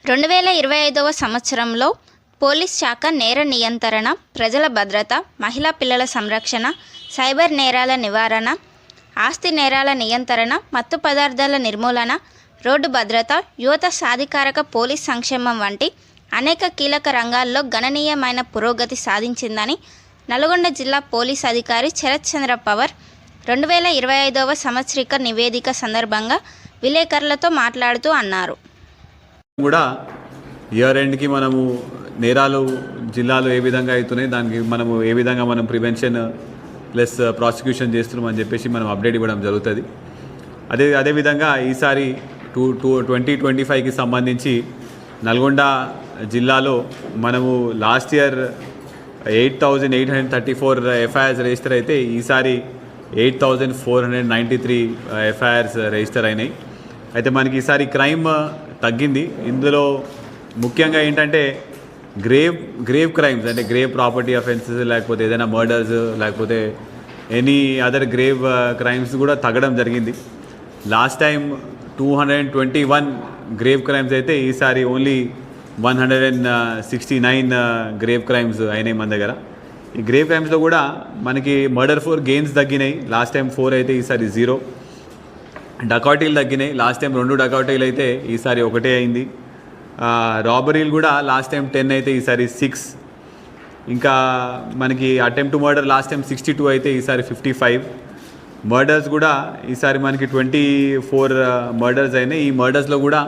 2025వ సంవత్సరంలో పోలీస్ శాఖ నేర నియంత్రణ, ప్రజల భద్రత, మహిళా పిల్లల సంరక్షణ, సైబర్ నేరాల నివారణ, ఆస్తి నేరాల నియంత్రణ, మత్తు పదార్థాల నిర్మూలన, రోడ్డు భద్రత, యువత సాధికారక పోలీస్ సంక్షేమం వంటి అనేక కీలక రంగాల్లో గణనీయమైన పురోగతి సాధించిందని నల్గొండ జిల్లా పోలీస్ అధికారి శరత్ చంద్ర పవార్ 2025వ సంవత్సరిక నివేదిక సందర్భంగా విలేకరులతో మాట్లాడుతూ అన్నారు. కూడా ఇయర్ ఎండ్కి మనము నేరాలు జిల్లాలో ఏ విధంగా అవుతున్నాయి, దానికి మనము ఏ విధంగా మనం ప్రివెన్షన్ ప్లస్ ప్రాసిక్యూషన్ చేస్తున్నామని చెప్పేసి మనం అప్డేట్ ఇవ్వడం జరుగుతుంది. అదేవిధంగా ఈసారి 2025కి సంబంధించి నల్గొండ జిల్లాలో మనము లాస్ట్ ఇయర్ 8,834 ఎఫ్ఐఆర్స్ రిజిస్టర్ అయితే ఈసారి 8,493 ఎఫ్ఐఆర్స్ రిజిస్టర్ అయినాయి. అయితే మనకి ఈసారి క్రైమ్ తగ్గింది. ఇందులో ముఖ్యంగా ఏంటంటే గ్రేవ్ క్రైమ్స్ అంటే గ్రేవ్ ప్రాపర్టీ అఫెన్సెస్, లేకపోతే ఏదైనా మర్డర్స్, లేకపోతే ఎనీ అదర్ గ్రేవ్ క్రైమ్స్ కూడా తగ్గడం జరిగింది. లాస్ట్ టైం 221 గ్రేవ్ క్రైమ్స్ అయితే ఈసారి ఓన్లీ 169 గ్రేవ్ క్రైమ్స్ అయినాయి మన దగ్గర. ఈ గ్రేవ్ క్రైమ్స్లో కూడా మనకి మర్డర్ 4 గెయిన్స్ తగ్గినాయి. లాస్ట్ టైం 4 అయితే ఈసారి 0. డకౌటీలు తగ్గినాయి. లాస్ట్ టైం 2 డకౌటీలు అయితే ఈసారి 1 అయింది. రాబరీలు కూడా లాస్ట్ టైం 10 అయితే ఈసారి 6. ఇంకా మనకి attempt to murder last time 62 అయితే ఈసారి 55. మర్డర్స్ కూడా ఈసారి మనకి 24 మర్డర్స్ అయినాయి. ఈ మర్డర్స్లో కూడా